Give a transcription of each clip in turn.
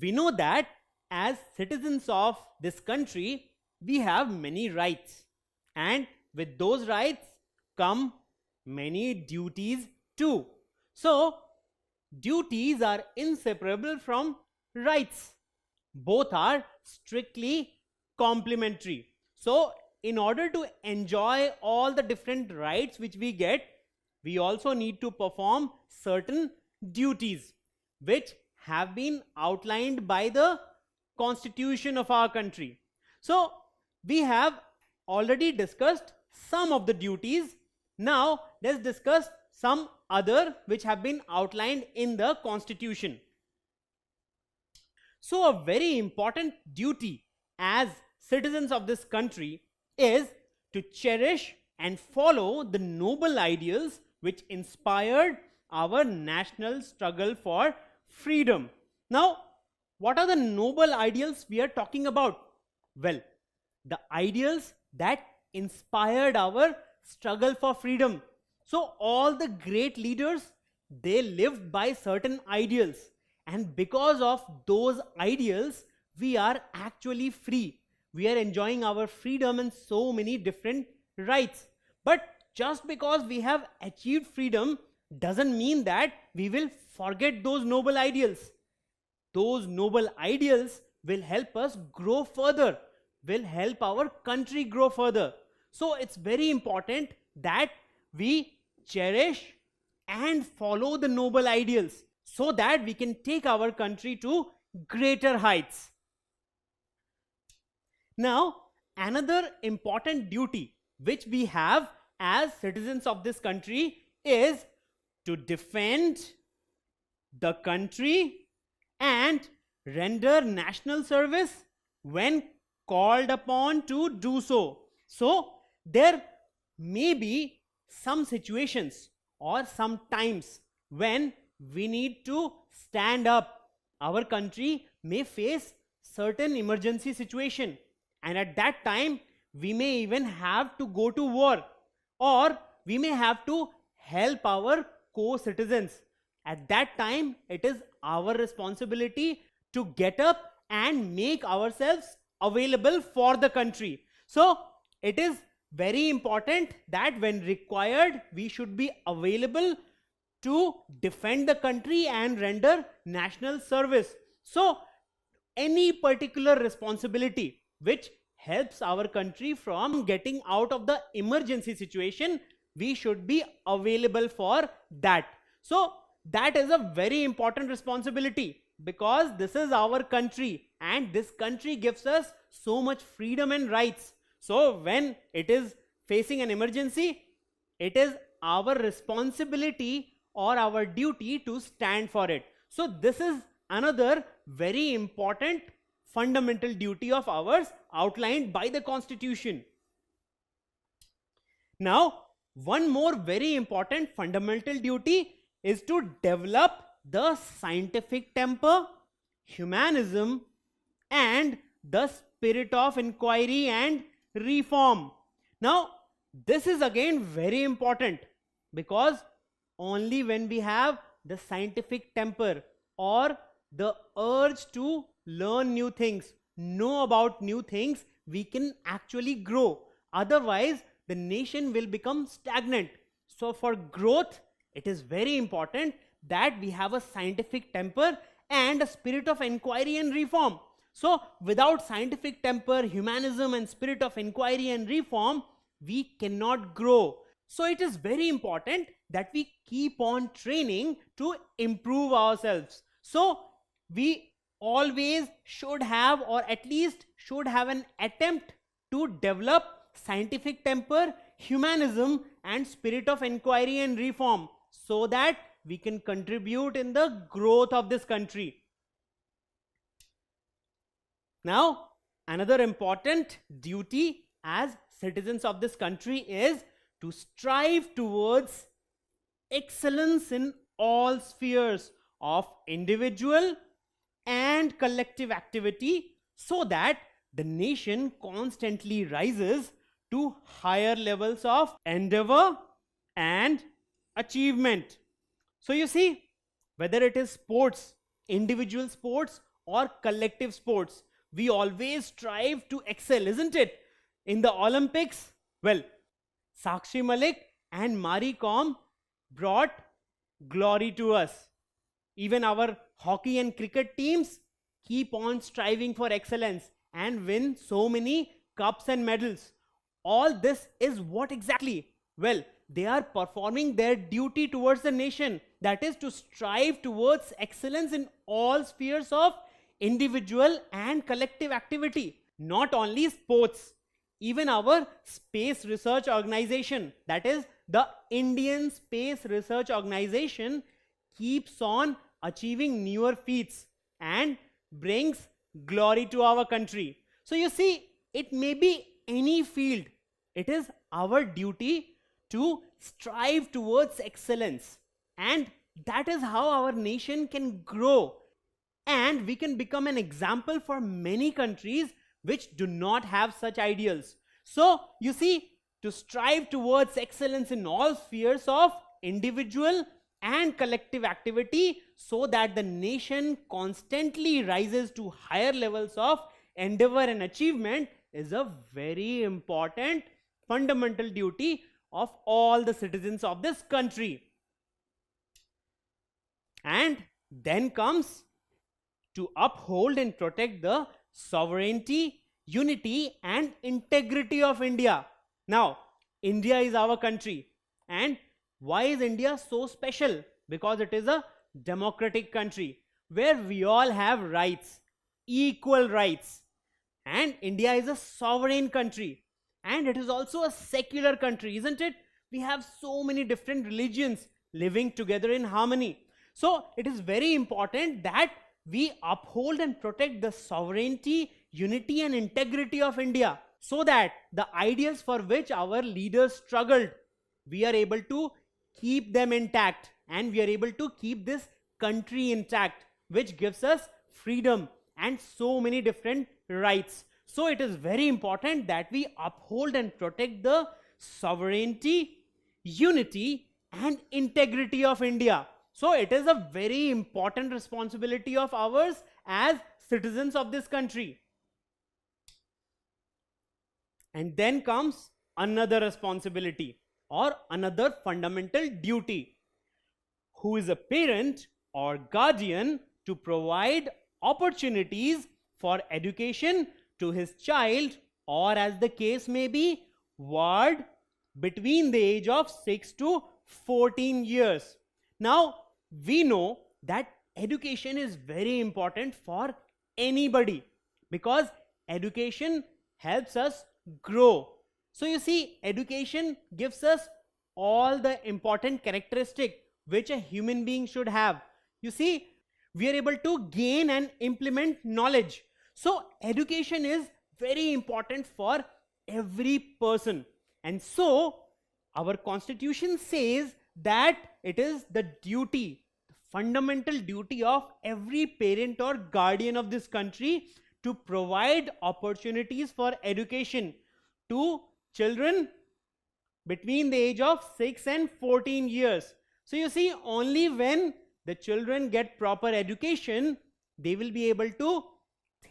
we know that as citizens of this country, we have many rights, and with those rights come many duties too. So, duties are inseparable from rights. Both are strictly complementary. So, in order to enjoy all the different rights which we get, we also need to perform certain duties which have been outlined by the constitution of our country. So, we have already discussed some of the duties. Now, let's discuss some other which have been outlined in the constitution. So, a very important duty as citizens of this country is to cherish and follow the noble ideals which inspired our national struggle for freedom. Now, what are the noble ideals we are talking about? Well, the ideals that inspired our struggle for freedom. So, all the great leaders, they lived by certain ideals, and because of those ideals, we are actually free. We are enjoying our freedom and so many different rights. But just because we have achieved freedom doesn't mean that we will forget those noble ideals. Those noble ideals will help us grow further, will help our country grow further. So it's very important that we cherish and follow the noble ideals so that we can take our country to greater heights. Now, another important duty which we have as citizens of this country is to defend the country and render national service when called upon to do so. So, there may be some situations or some times when we need to stand up. Our country may face certain emergency situation, and at that time we may even have to go to war, or we may have to help our co-citizens. At that time, it is our responsibility to get up and make ourselves available for the country. So, it is very important that when required, we should be available to defend the country and render national service. So, any particular responsibility which helps our country from getting out of the emergency situation, we should be available for that. So, that is a very important responsibility, because this is our country and this country gives us so much freedom and rights. So, when it is facing an emergency, it is our responsibility or our duty to stand for it. So, this is another very important fundamental duty of ours outlined by the Constitution. Now, one more very important fundamental duty is to develop the scientific temper, humanism, and the spirit of inquiry and reform. Now, this is again very important, because only when we have the scientific temper or the urge to learn new things, know about new things, we can actually grow. Otherwise, the nation will become stagnant. So, for growth, it is very important that we have a scientific temper and a spirit of inquiry and reform. So, without scientific temper, humanism, and spirit of inquiry and reform, we cannot grow. So, it is very important that we keep on training to improve ourselves. So, we always should have, or at least should have, an attempt to develop scientific temper, humanism, and spirit of inquiry and reform, so that we can contribute in the growth of this country. Now, another important duty as citizens of this country is to strive towards excellence in all spheres of individual and collective activity, so that the nation constantly rises to higher levels of endeavor and achievement. So you see, whether it is sports, individual sports, or collective sports, we always strive to excel, isn't it? In the Olympics, well, Sakshi Malik and Marie Kom brought glory to us. Even our hockey and cricket teams keep on striving for excellence and win so many cups and medals. All this is what exactly? Well, they are performing their duty towards the nation, that is to strive towards excellence in all spheres of individual and collective activity. Not only sports, even our space research organization, that is the Indian Space Research Organization, keeps on achieving newer feats and brings glory to our country. So you see, it may be any field. It is our duty to strive towards excellence, and that is how our nation can grow, and we can become an example for many countries which do not have such ideals. So you see, to strive towards excellence in all spheres of individual and collective activity, so that the nation constantly rises to higher levels of endeavor and achievement, is a very important fundamental duty of all the citizens of this country. And then comes to uphold and protect the sovereignty, unity and integrity of India. Now, India is our country, and why is India so special? Because it is a democratic country where we all have rights, equal rights, and India is a sovereign country, and it is also a secular country, isn't it? We have so many different religions living together in harmony. So it is very important that we uphold and protect the sovereignty, unity and integrity of India, so that the ideals for which our leaders struggled, we are able to keep them intact, and we are able to keep this country intact, which gives us freedom and so many different rights. So it is very important that we uphold and protect the sovereignty, unity and integrity of India. So it is a very important responsibility of ours as citizens of this country. And then comes another responsibility or another fundamental duty. Who is a parent or guardian to provide opportunities for education to his child, or as the case may be, ward between the age of 6 to 14 years. Now, we know that education is very important for anybody, because education helps us grow. So you see, education gives us all the important characteristics which a human being should have. You see, we are able to gain and implement knowledge. So education is very important for every person. And so our constitution says that it is the duty, the fundamental duty of every parent or guardian of this country to provide opportunities for education to children between the age of 6 and 14 years. So you see, only when the children get proper education, they will be able to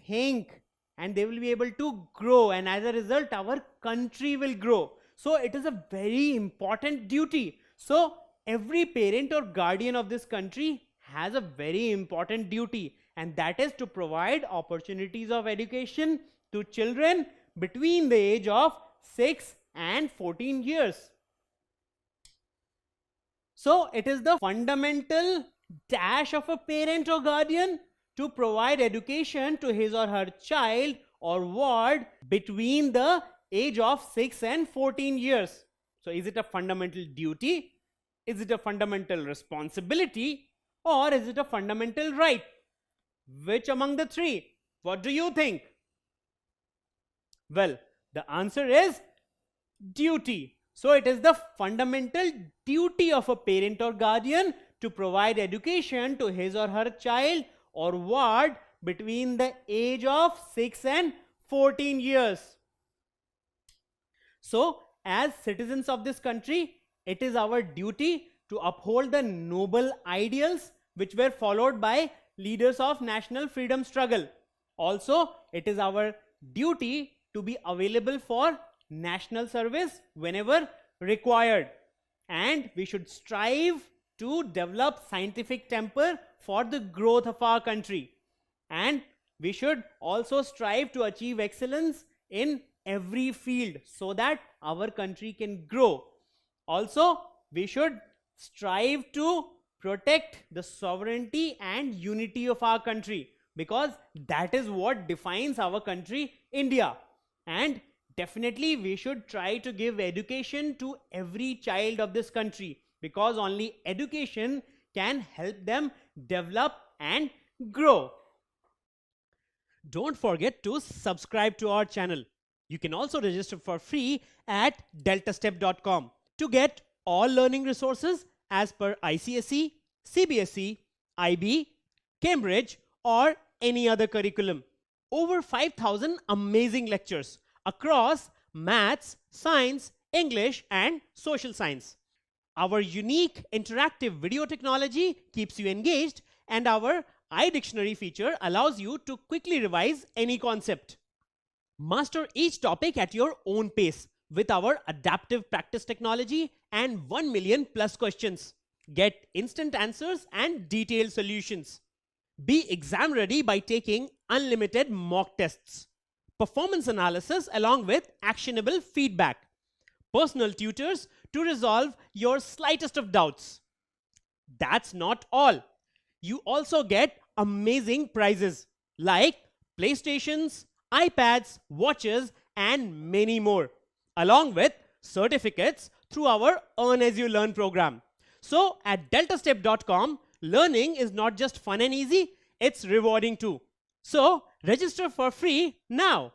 think and they will be able to grow, and as a result our country will grow. So it is a very important duty. So every parent or guardian of this country has a very important duty, and that is to provide opportunities of education to children between the age of 6 and 14 years. So it is the fundamental dash of a parent or guardian to provide education to his or her child or ward between the age of 6 and 14 years. So is it a fundamental duty? Is it a fundamental responsibility? Or is it a fundamental right? Which among the three? What do you think? Well, the answer is duty. So it is the fundamental duty of a parent or guardian to provide education to his or her child or ward between the age of 6 and 14 years. So as citizens of this country, it is our duty to uphold the noble ideals which were followed by leaders of national freedom struggle. Also, it is our duty to be available for national service whenever required. And we should strive to develop scientific temper for the growth of our country. And we should also strive to achieve excellence in every field so that our country can grow. Also, we should strive to protect the sovereignty and unity of our country, because that is what defines our country, India. And definitely we should try to give education to every child of this country, because only education can help them develop and grow. Don't forget to subscribe to our channel. You can also register for free at deltastep.com to get all learning resources as per ICSE, CBSE, IB, Cambridge, or any other curriculum. Over 5,000 amazing lectures across maths, science, English, and social science. Our unique interactive video technology keeps you engaged, and our iDictionary feature allows you to quickly revise any concept. Master each topic at your own pace with our adaptive practice technology and 1 million plus questions. Get instant answers and detailed solutions. Be exam ready by taking unlimited mock tests, performance analysis along with actionable feedback, personal tutors to resolve your slightest of doubts. That's not all. You also get amazing prizes like PlayStations, iPads, watches, and many more, along with certificates through our Earn As You Learn program. So at deltastep.com, learning is not just fun and easy, it's rewarding too. So register for free now.